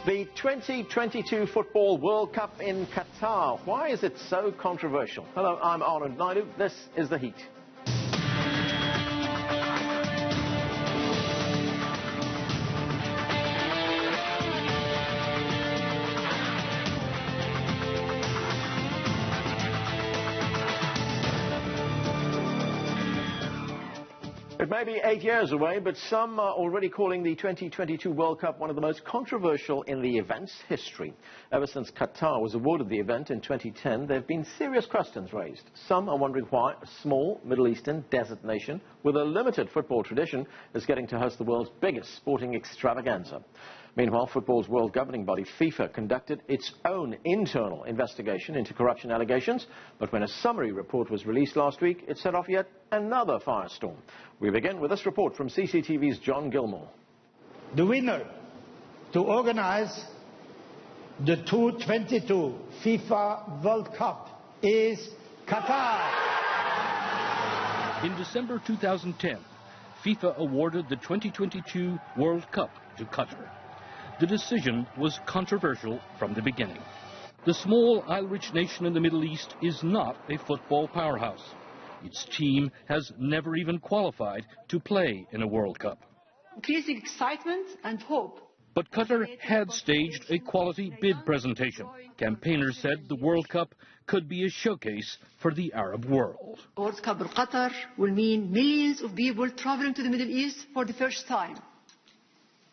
The 2022 Football World Cup in Qatar. Why is it so controversial? Hello, I'm Arnold Naidu. This is The Heat. It may be 8 years away, but some are already calling the 2022 World Cup one of the most controversial in the event's history. Ever since Qatar was awarded the event in 2010, there have been serious questions raised. Some are wondering why a small Middle Eastern desert nation with a limited football tradition is getting to host the world's biggest sporting extravaganza. Meanwhile, football's world governing body, FIFA, conducted its own internal investigation into corruption allegations, but when a summary report was released last week, it set off yet another firestorm. We begin with this report from CCTV's John Gilmore. The winner to organize the 2022 FIFA World Cup is Qatar. In December 2010, FIFA awarded the 2022 World Cup to Qatar. The decision was controversial from the beginning. The small oil-rich nation in the Middle East is not a football powerhouse. Its team has never even qualified to play in a World Cup. Increasing excitement and hope. But Qatar had staged a quality bid presentation. Campaigners said the World Cup could be a showcase for the Arab world. World Cup in Qatar will mean millions of people traveling to the Middle East for the first time.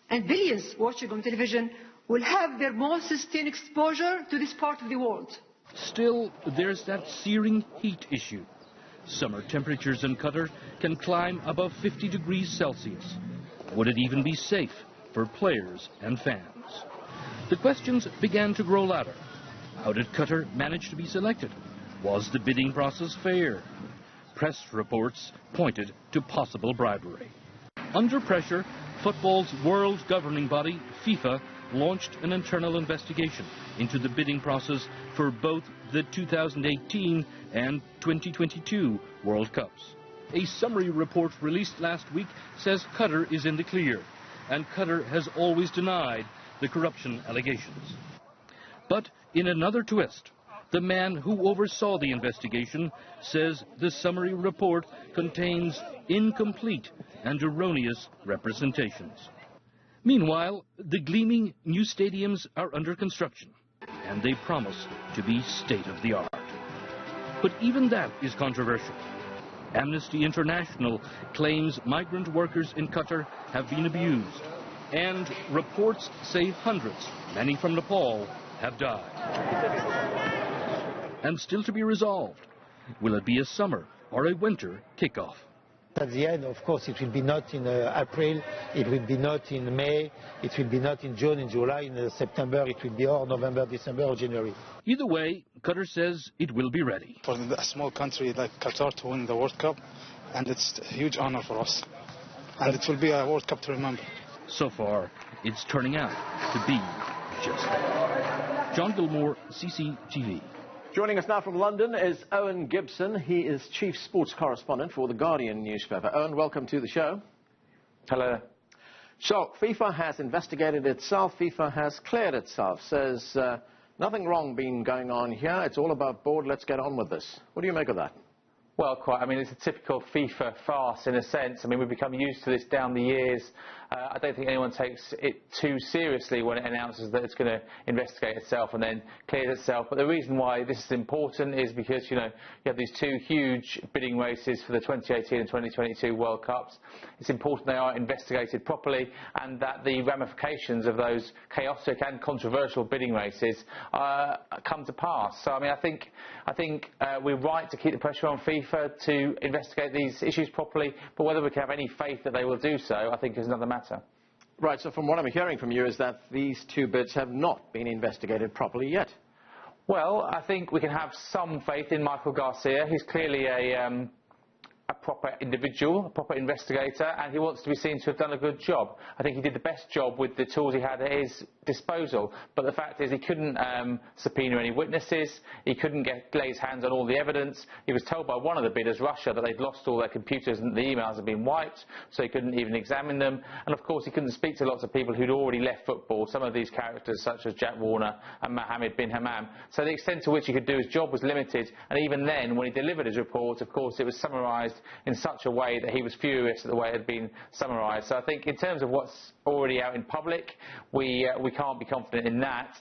And billions watching on television will have their most sustained exposure to this part of the world. Still, there's that searing heat issue. Summer temperatures in Qatar can climb above 50 degrees Celsius. Would it even be safe for players and fans? The questions began to grow louder. How did Qatar manage to be selected? Was the bidding process fair? Press reports pointed to possible bribery. Under pressure, football's world governing body, FIFA, launched an internal investigation into the bidding process for both the 2018 and 2022 World Cups. A summary report released last week says Qatar is in the clear, and Qatar has always denied the corruption allegations. But in another twist, the man who oversaw the investigation says the summary report contains incomplete and erroneous representations. Meanwhile, the gleaming new stadiums are under construction, and they promise to be state-of-the-art. But even that is controversial. Amnesty International claims migrant workers in Qatar have been abused, and reports say hundreds, many from Nepal, have died. And still to be resolved, will it be a summer or a winter kickoff? At the end, of course, it will be not in April, it will be not in May, it will be not in June, in July, in September, it will be or November, December or January. Either way, Qatar says it will be ready. For a small country like Qatar to win the World Cup, and it's a huge honor for us. And it will be a World Cup to remember. So far, it's turning out to be just that. John Gilmore, CCTV. Joining us now from London is Owen Gibson. He is chief sports correspondent for The Guardian newspaper. Owen, welcome to the show. Hello. So, FIFA has investigated itself. FIFA has cleared itself. Says nothing wrong been going on here. It's all above board. Let's get on with this. What do you make of that? Well, quite. I mean, it's a typical FIFA farce in a sense. I mean, we've become used to this down the years. I don't think anyone takes it too seriously when it announces that it's going to investigate itself and then clears itself. But the reason why this is important is because, you know, you have these two huge bidding races for the 2018 and 2022 World Cups. It's important they are investigated properly and that the ramifications of those chaotic and controversial bidding races come to pass. So, I mean, I think we're right to keep the pressure on FIFA to investigate these issues properly, but whether we can have any faith that they will do so, I think is another matter. Right, so from what I'm hearing from you is that these two bids have not been investigated properly yet. Well, I think we can have some faith in Michael Garcia. He's clearly a proper individual, a proper investigator, and he wants to be seen to have done a good job. I think he did the best job with the tools he had at his disposal. But the fact is he couldn't subpoena any witnesses, he couldn't lay his hands on all the evidence. He was told by one of the bidders, Russia, that they'd lost all their computers and the emails had been wiped, so he couldn't even examine them. And of course he couldn't speak to lots of people who'd already left football, some of these characters such as Jack Warner and Mohammed bin Hammam. So the extent to which he could do his job was limited, and even then, when he delivered his report, of course it was summarised in such a way that he was furious at the way it had been summarised. So I think in terms of what's already out in public, we can't be confident in that.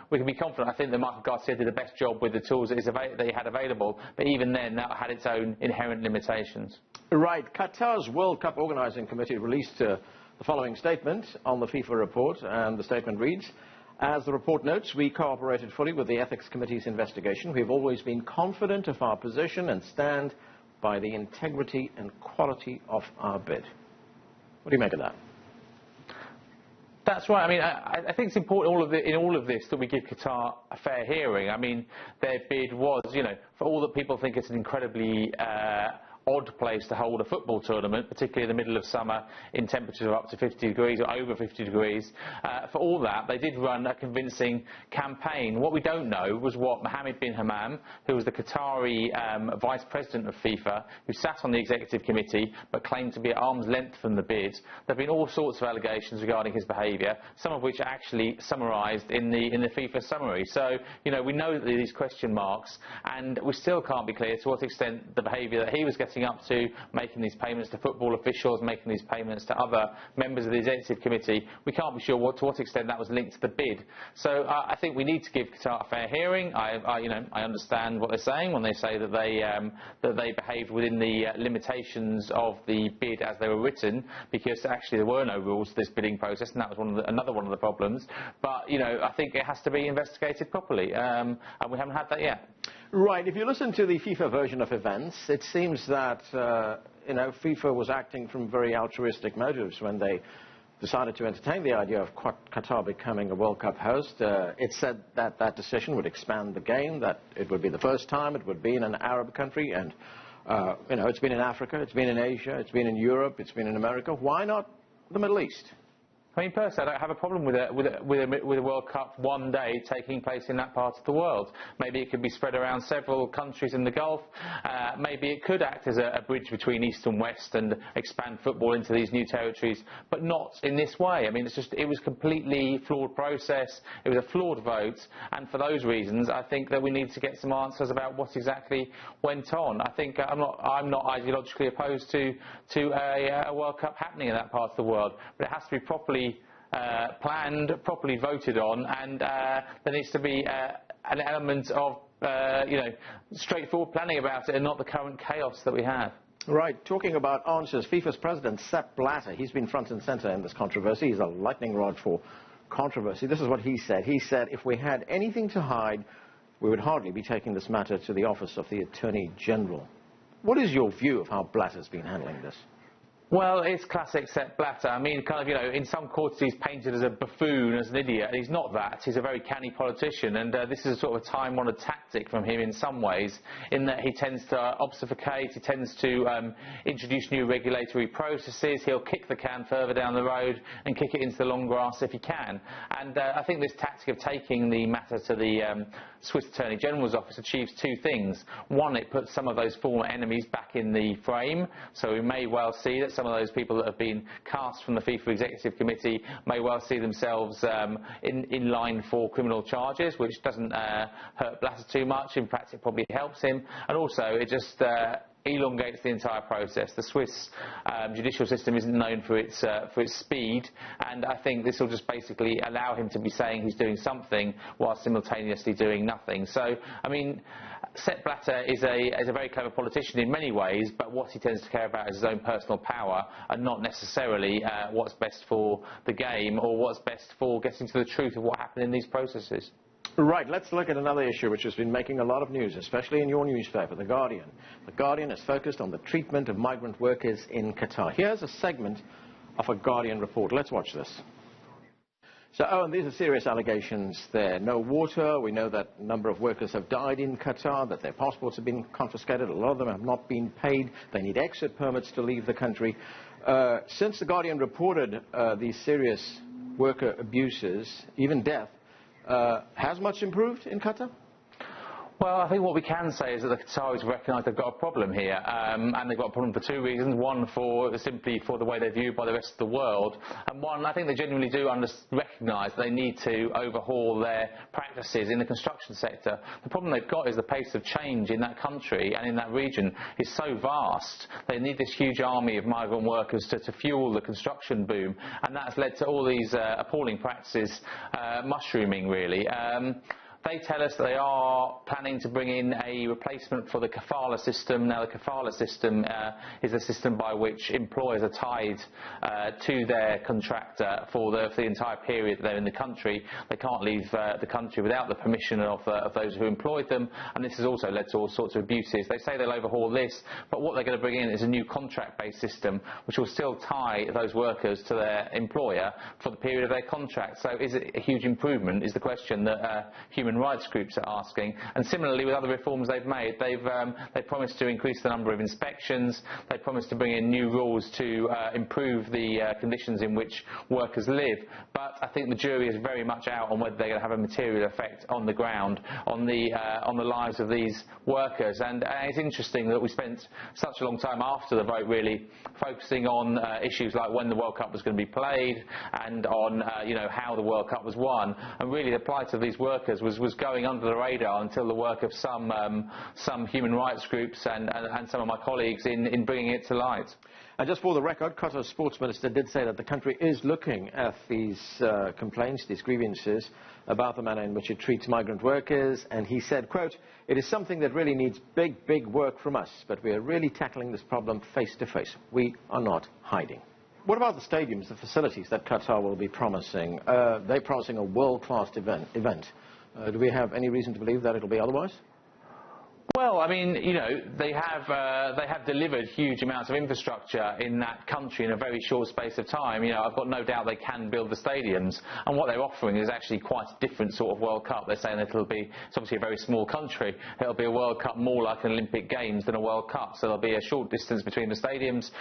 We can be confident, I think, that Michael Garcia did the best job with the tools that he had available, but even then that had its own inherent limitations. Right. Qatar's World Cup Organising Committee released the following statement on the FIFA report, and the statement reads: as the report notes, we cooperated fully with the Ethics Committee's investigation. We have always been confident of our position and stand by the integrity and quality of our bid. What do you make of that? That's right. I mean, I think it's important in all of this that we give Qatar a fair hearing. I mean, their bid was, you know, for all that people think it's an incredibly odd place to hold a football tournament, particularly in the middle of summer in temperatures of up to 50 degrees or over 50 degrees. For all that, they did run a convincing campaign. What we don't know was what Mohammed bin Hammam, who was the Qatari vice president of FIFA, who sat on the executive committee but claimed to be at arm's length from the bid. There have been all sorts of allegations regarding his behaviour, some of which are actually summarised in the FIFA summary. So, you know, we know that there are these question marks, and we still can't be clear to what extent the behaviour that he was getting up to, making these payments to football officials, making these payments to other members of the executive committee, we can't be sure to what extent that was linked to the bid. So I think we need to give Qatar a fair hearing. I understand what they're saying when they say that they behaved within the limitations of the bid as they were written, because actually there were no rules to this bidding process, and that was another one of the problems. But, you know, I think it has to be investigated properly, and we haven't had that yet. Right. If you listen to the FIFA version of events, it seems that, you know, FIFA was acting from very altruistic motives when they decided to entertain the idea of Qatar becoming a World Cup host. It said that that decision would expand the game, that it would be the first time it would be in an Arab country, and, you know, it's been in Africa, it's been in Asia, it's been in Europe, it's been in America. Why not the Middle East? I mean, personally, I don't have a problem with a World Cup one day taking place in that part of the world. Maybe it could be spread around several countries in the Gulf. Maybe it could act as a bridge between East and West and expand football into these new territories, but not in this way. I mean, it was a completely flawed process. It was a flawed vote, and for those reasons, I think that we need to get some answers about what exactly went on. I think I'm not ideologically opposed to a World Cup happening in that part of the world, but it has to be properly planned, properly voted on, and there needs to be an element of straightforward planning about it, and not the current chaos that we have. Right. Talking about answers, FIFA's president, Sepp Blatter, he's been front and centre in this controversy. He's a lightning rod for controversy. This is what he said. He said, if we had anything to hide, we would hardly be taking this matter to the office of the Attorney General. What is your view of how Blatter's been handling this? Well, it's classic Sepp Blatter. I mean, kind of, you know, in some quarters he's painted as a buffoon, as an idiot, and he's not that. He's a very canny politician, and this is a sort of a time-honoured tactic from him in some ways, in that he tends to obfuscate, he tends to introduce new regulatory processes, he'll kick the can further down the road and kick it into the long grass if he can. And I think this tactic of taking the matter to the Swiss Attorney General's office achieves two things. One, it puts some of those former enemies back in the frame, so we may well see that some of those people that have been cast from the FIFA Executive Committee may well see themselves in line for criminal charges, which doesn't hurt Blatter too much. In fact, it probably helps him. And also, it just elongates the entire process. The Swiss judicial system isn't known for its speed, and I think this will just basically allow him to be saying he's doing something while simultaneously doing nothing. So, I mean, Sepp Blatter is a very clever politician in many ways, but what he tends to care about is his own personal power, and not necessarily what's best for the game or what's best for getting to the truth of what happened in these processes. Right, let's look at another issue which has been making a lot of news, especially in your newspaper, The Guardian. The Guardian is focused on the treatment of migrant workers in Qatar. Here's a segment of a Guardian report. Let's watch this. So, Owen, these are serious allegations there. No water. We know that a number of workers have died in Qatar, that their passports have been confiscated. A lot of them have not been paid. They need exit permits to leave the country. Since The Guardian reported these serious worker abuses, even death, has much improved in Qatar? Well, I think what we can say is that the Qataris recognise they've got a problem here, and they've got a problem for two reasons. One, simply for the way they're viewed by the rest of the world, and one, I think they genuinely do recognise they need to overhaul their practices in the construction sector. The problem they've got is the pace of change in that country and in that region is so vast. They need this huge army of migrant workers to fuel the construction boom, and that's led to all these appalling practices mushrooming, really. They tell us they are planning to bring in a replacement for the kafala system. Now, the kafala system is a system by which employers are tied to their contractor for the entire period that they're in the country. They can't leave the country without the permission of those who employed them, and this has also led to all sorts of abuses. They say they'll overhaul this, but what they're going to bring in is a new contract-based system which will still tie those workers to their employer for the period of their contract. So is it a huge improvement, is the question that human rights groups are asking. And similarly with other reforms they've made, they've promised to increase the number of inspections, they've promised to bring in new rules to improve the conditions in which workers live, but I think the jury is very much out on whether they're going to have a material effect on the ground, on the lives of these workers. And it's interesting that we spent such a long time after the vote really focusing on issues like when the World Cup was going to be played and on how the World Cup was won, and really the plight of these workers was going under the radar until the work of some human rights groups and some of my colleagues in bringing it to light. And just for the record, Qatar's sports minister did say that the country is looking at these complaints, these grievances about the manner in which it treats migrant workers, and he said, quote, "It is something that really needs big work from us, but we are really tackling this problem face to face. We are not hiding." What about the stadiums, the facilities that Qatar will be promising? They're promising a world-class event. Do we have any reason to believe that it'll be otherwise? Well, I mean, they have delivered huge amounts of infrastructure in that country in a very short space of time. I've got no doubt they can build the stadiums, and what they're offering is actually quite a different sort of World Cup. They're saying that it's obviously a very small country, it'll be a World Cup more like an Olympic Games than a World Cup, so there'll be a short distance between the stadiums,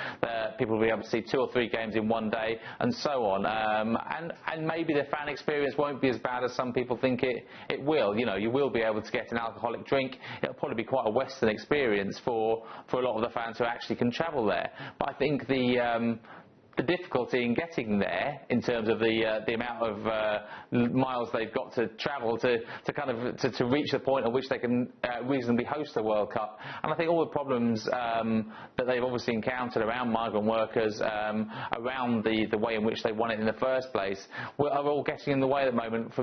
people will be able to see 2 or 3 games in one day, and so on. And maybe the fan experience won't be as bad as some people think it will. You will be able to get an alcoholic drink. It'll probably be quite a Western experience for a lot of the fans who actually can travel there. But I think the difficulty in getting there, in terms of the amount of miles they've got to travel to reach the point at which they can reasonably host the World Cup. And I think all the problems that they've obviously encountered around migrant workers, around the way in which they won it in the first place, are all getting in the way at the moment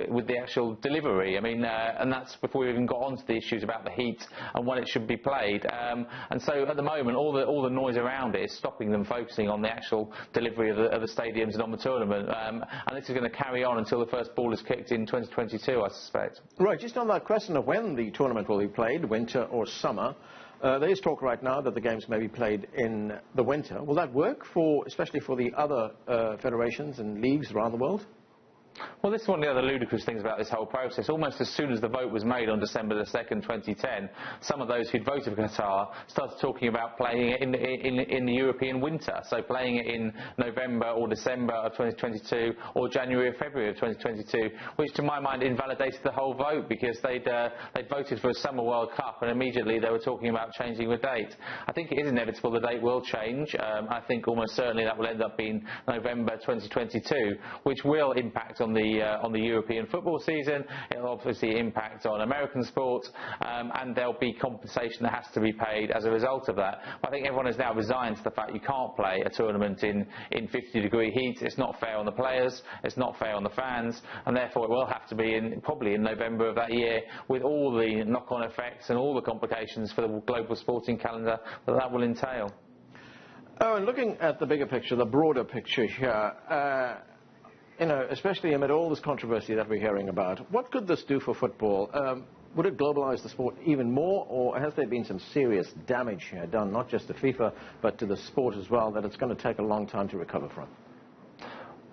with the actual delivery. I mean, and that's before we even got onto the issues about the heat and when it should be played. And so at the moment, all the noise around it is stopping them focusing on the actual delivery of the stadiums and on the tournament, and this is going to carry on until the first ball is kicked in 2022, I suspect. Right, just on that question of when the tournament will be played, winter or summer, there is talk right now that the games may be played in the winter. Will that work, especially for the other federations and leagues around the world? Well, this is one of the other ludicrous things about this whole process. Almost as soon as the vote was made on December the 2nd, 2010, some of those who'd voted for Qatar started talking about playing it in the European winter, so playing it in November or December of 2022 or January or February of 2022, which to my mind invalidated the whole vote, because they'd voted for a Summer World Cup and immediately they were talking about changing the date. I think it is inevitable the date will change. I think almost certainly that will end up being November 2022, which will impact on the European football season. It'll obviously impact on American sport, and there'll be compensation that has to be paid as a result of that. But I think everyone is now resigned to the fact you can't play a tournament in 50-degree heat. It's not fair on the players, it's not fair on the fans, and therefore it will have to be probably in November of that year, with all the knock-on effects and all the complications for the global sporting calendar that will entail. Oh, and looking at the bigger picture, the broader picture here, especially amid all this controversy that we're hearing about, what could this do for football? Would it globalise the sport even more, or has there been some serious damage here done, not just to FIFA, but to the sport as well, that it's going to take a long time to recover from?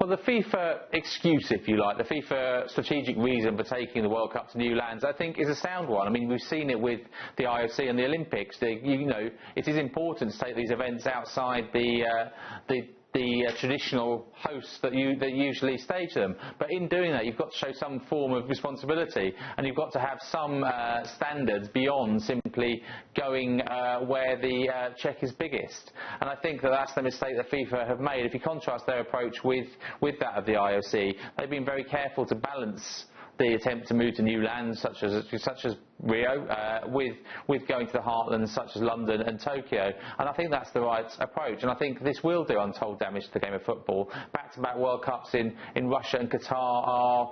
Well, the FIFA excuse, if you like, the FIFA strategic reason for taking the World Cup to new lands, I think is a sound one. I mean, we've seen it with the IOC and the Olympics. It is important to take these events outside the the traditional hosts that usually stage them. But in doing that, you've got to show some form of responsibility, and you've got to have some standards beyond simply going where the check is biggest. And I think that that's the mistake that FIFA have made. If you contrast their approach with that of the IOC, they've been very careful to balance the attempt to move to new lands such as Rio with going to the heartlands such as London and Tokyo, and I think that's the right approach, and I think this will do untold damage to the game of football. Back-to-back World Cups in Russia and Qatar are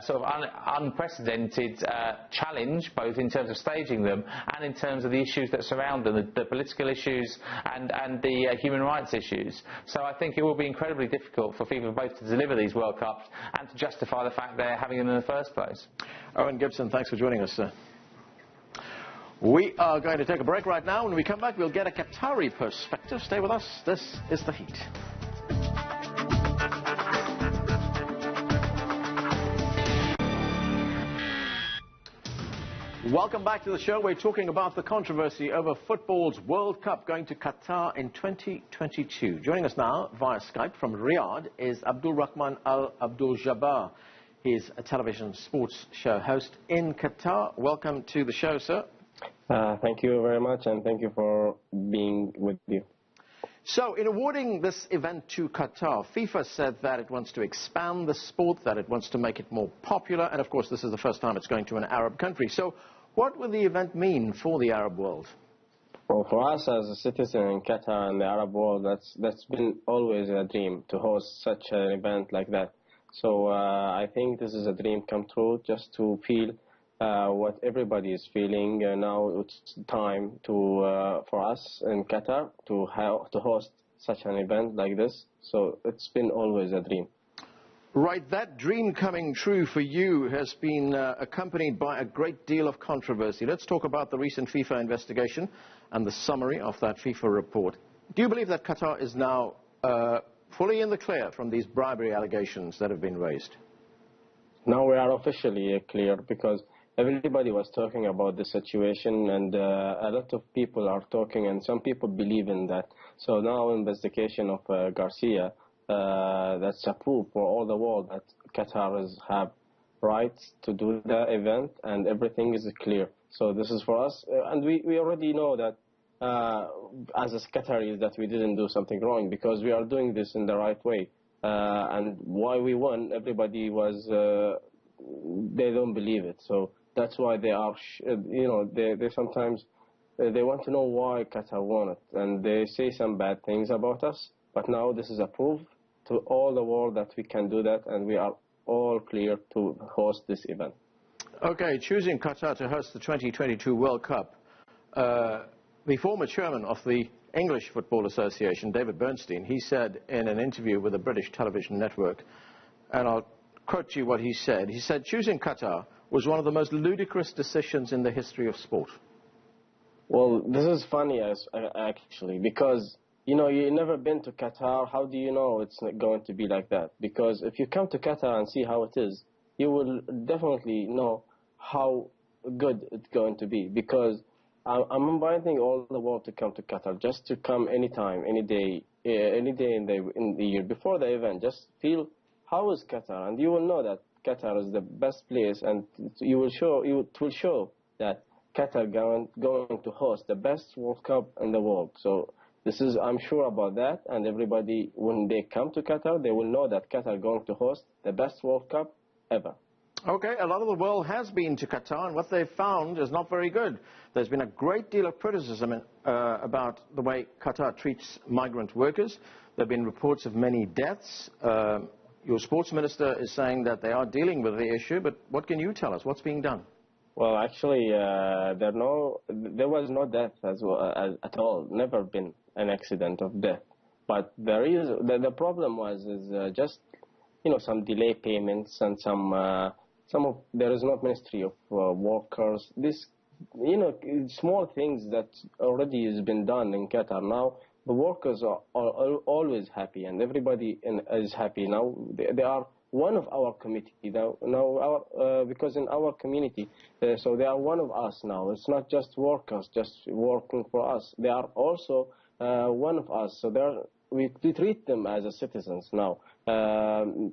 sort of unprecedented challenge, both in terms of staging them and in terms of the issues that surround them, the political issues and the human rights issues. So I think it will be incredibly difficult for FIFA both to deliver these World Cups and to justify the fact they're having them in the first place. Owen Gibson, thanks for joining us, sir. We are going to take a break right now. When we come back, we'll get a Qatari perspective. Stay with us. This is The Heat. Welcome back to the show. We're talking about the controversy over football's World Cup going to Qatar in 2022. Joining us now via Skype from Riyadh is Abdul Rahman Al Abdul Jabbar. He's a television sports show host in Qatar. Welcome to the show, sir. Thank you very much, and thank you for being with you. So, in awarding this event to Qatar, FIFA said that it wants to expand the sport, that it wants to make it more popular, and of course this is the first time it's going to an Arab country. So, what will the event mean for the Arab world? Well, for us as a citizen in Qatar and the Arab world, that's been always a dream to host such an event like that. So I think this is a dream come true, just to feel what everybody is feeling. Now it's time for us in Qatar to host such an event like this. So it's been always a dream. Right, that dream coming true for you has been accompanied by a great deal of controversy. Let's talk about the recent FIFA investigation and the summary of that FIFA report. Do you believe that Qatar is now fully in the clear from these bribery allegations that have been raised? Now we are officially clear, because everybody was talking about the situation, and a lot of people are talking, and some people believe in that. So now investigation of Garcia, that's a proof for all the world that Qatar have rights to do the event, and everything is clear. So this is for us, and we already know that as a Qataris that we didn't do something wrong, because we are doing this in the right way. And why we won, everybody was, they don't believe it. So that's why they are, they sometimes, they want to know why Qatar won it. And they say some bad things about us. But now this is a proof to all the world that we can do that, and we are all clear to host this event. Okay, choosing Qatar to host the 2022 World Cup. The former chairman of the English Football Association, David Bernstein, he said in an interview with a British television network, and I'll quote you what he said. He said, choosing Qatar was one of the most ludicrous decisions in the history of sport. Well, this is funny, actually, because, you've never been to Qatar. How do you know it's not going to be like that? Because if you come to Qatar and see how it is, you will definitely know how good it's going to be. Because I'm inviting all the world to come to Qatar, just to come anytime, any day in the year before the event. Just feel how is Qatar, and you will know that Qatar is the best place, and it will show that Qatar going to host the best World Cup in the world. So I'm sure about that, and everybody, when they come to Qatar, they will know that Qatar going to host the best World Cup ever. Okay, a lot of the world has been to Qatar, and what they've found is not very good. There's been a great deal of criticism about the way Qatar treats migrant workers. There have been reports of many deaths. Your sports minister is saying that they are dealing with the issue, but what can you tell us? What's being done? Well, actually, there was no death at all. Never been an accident of death. But the problem is just some delay payments and there is not Ministry of Workers. This small things that already has been done in Qatar. Now the workers are always happy, and everybody is happy. Now they are one of our committee because in our community, so they are one of us now. It's not just workers just working for us. They are also one of us. So we treat them as a citizens now.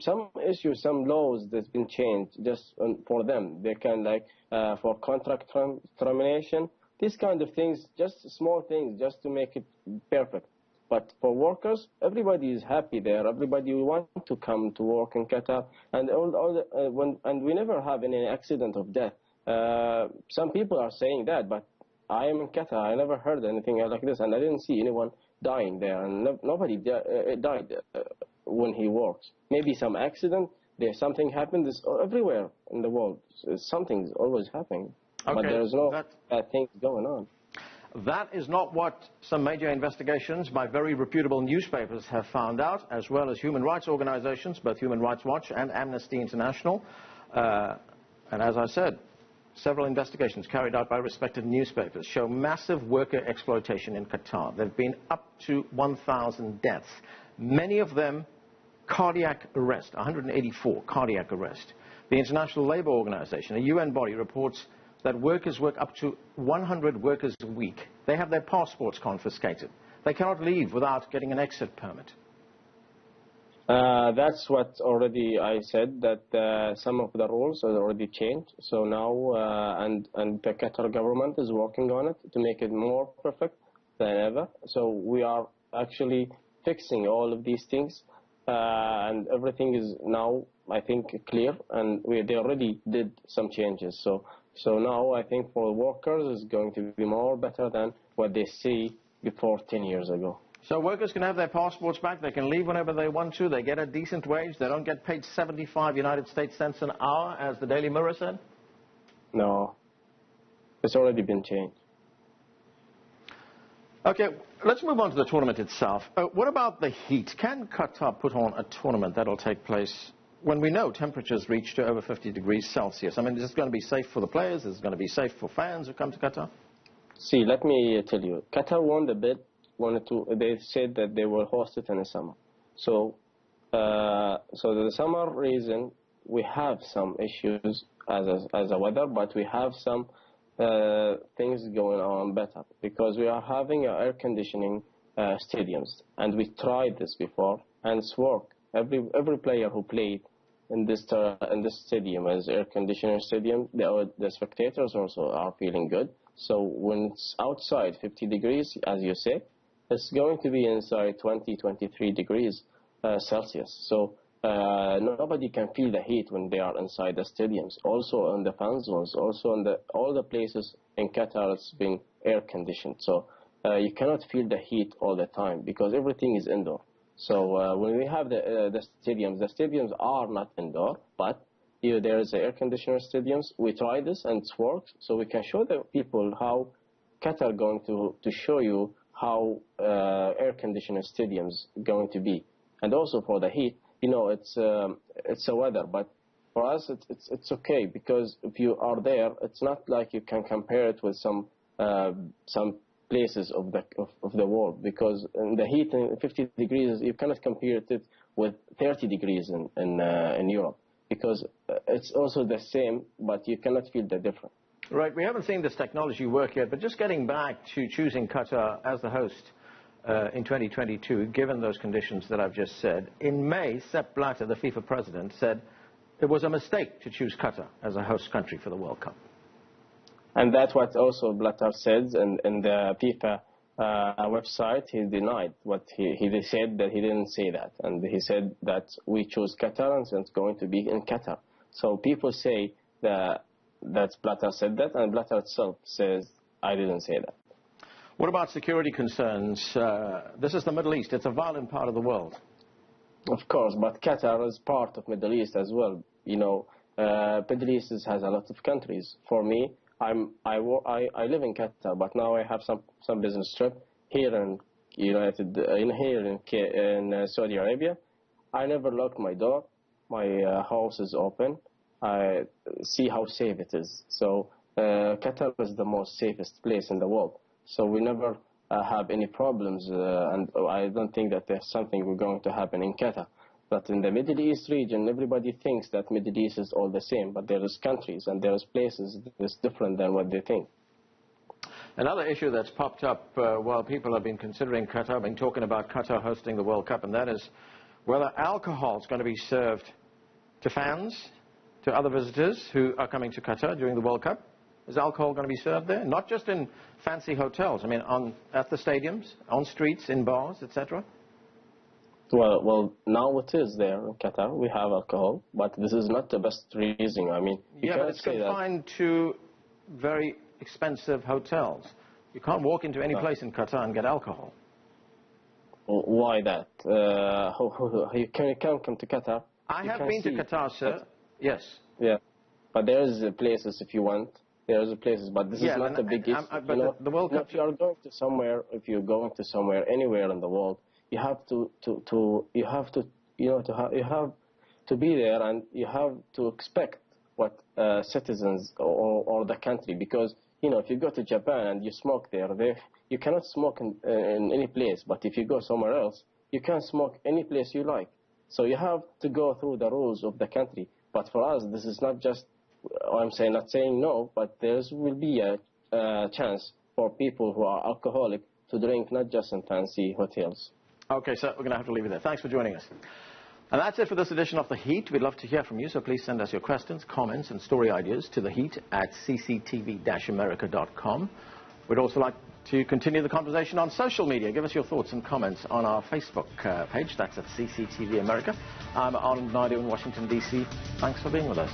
Some issues, some laws that's been changed just for them. They can for contract termination, these kind of things, just small things, just to make it perfect. But for workers, everybody is happy there. Everybody wants to come to work in Qatar, and and we never have any accident of death. Some people are saying that, but I am in Qatar. I never heard anything like this, and I didn't see anyone dying there, and nobody died when he works. Maybe some accident, something happened. This everywhere in the world, something's always happening, but there's no bad things going on. That is not what some major investigations by very reputable newspapers have found out, as well as human rights organizations, both Human Rights Watch and Amnesty International. And as I said, several investigations carried out by respected newspapers show massive worker exploitation in Qatar. There have been up to 1,000 deaths, many of them cardiac arrest, 184 cardiac arrest. The International Labour Organization, a UN body, reports that workers work up to 100 workers a week. They have their passports confiscated. They cannot leave without getting an exit permit. That's what already I said, that some of the rules are already changed. So now, and the Qatar government is working on it to make it more perfect than ever. So we are actually fixing all of these things, and everything is now, I think, clear. And they already did some changes. So now I think for workers it's going to be more better than what they see before 10 years ago. So workers can have their passports back, they can leave whenever they want to, they get a decent wage, they don't get paid 75 United States cents an hour, as the Daily Mirror said? No, it's already been changed. Okay, let's move on to the tournament itself. What about the heat? Can Qatar put on a tournament that will take place when we know temperatures reach to over 50 degrees Celsius? I mean, is this going to be safe for the players? Is it going to be safe for fans who come to Qatar? See, let me tell you, Qatar won the bid. They said that they will host it in the summer. So the summer reason, we have some issues as a weather, but we have some things going on better, because we are having air conditioning stadiums, and we tried this before, and it's worked. Every player who played in this stadium as air conditioner stadium, the spectators also are feeling good. So when it's outside 50 degrees, as you say, it's going to be inside 20-23 degrees Celsius. So nobody can feel the heat when they are inside the stadiums. Also in the fan zones, also in all the places in Qatar, it's been air conditioned. So you cannot feel the heat all the time, because everything is indoor. So when we have the stadiums are not indoor, but there is air conditioner stadiums. We try this and it's worked, so we can show the people how Qatar going to show you how air conditioner stadiums going to be. And also for the heat, it's a weather, but for us it's okay, because if you are there, it's not like you can compare it with some places of the world, because in the heat in 50 degrees you cannot compare it with 30 degrees in Europe, because it's also the same, but you cannot feel the difference. Right, we haven't seen this technology work yet, but just getting back to choosing Qatar as the host in 2022, given those conditions that I've just said, in May, Sepp Blatter, the FIFA president, said it was a mistake to choose Qatar as a host country for the World Cup. And that's what also Blatter said in the FIFA website. He denied what he said, that he didn't say that. And he said that we chose Qatar and it's going to be in Qatar. So people say that Blatter said that, and Blatter itself says, I didn't say that. What about security concerns? This is the Middle East. It's a violent part of the world. Of course, but Qatar is part of Middle East as well. Middle East has a lot of countries. For me, I live in Qatar, but now I have some business trip here in Saudi Arabia. I never locked my door. My house is open. I see how safe it is. So Qatar is the most safest place in the world. So we never have any problems, and I don't think that there's something we're going to happen in Qatar. But in the Middle East region, everybody thinks that Middle East is all the same, but there is countries and there is places that's different than what they think. Another issue that's popped up while people have been considering Qatar, been talking about Qatar hosting the World Cup, and that is whether alcohol is going to be served to fans, to other visitors who are coming to Qatar during the World Cup. Is alcohol going to be served there? Not just in fancy hotels, I mean at the stadiums, on streets, in bars, etc.? Well, now it is there in Qatar. We have alcohol, but this is not the best reason. I mean, you but can't it's say that. confined to very expensive hotels. You can't walk into any place in Qatar and get alcohol. Why that? You can't come to Qatar. I have been to Qatar, sir. Yes. Yeah, but there's places if you want. There's places, but this is not the biggest. But the World Cup. If you are going to somewhere, if you're going to somewhere, anywhere in the world, you have to be there, and you have to expect what citizens or the country, because if you go to Japan and you smoke there, you cannot smoke in any place, but if you go somewhere else, you can smoke any place you like. So you have to go through the rules of the country. But for us, this is not just, not saying no, but there will be a chance for people who are alcoholic to drink not just in fancy hotels. Okay, so we're going to have to leave it there. Thanks for joining us. And that's it for this edition of The Heat. We'd love to hear from you, so please send us your questions, comments, and story ideas to theheat@cctv-america.com. We'd also like to continue the conversation on social media. Give us your thoughts and comments on our Facebook page. That's at CCTV America. I'm Arnold Naidu in Washington, D.C. Thanks for being with us.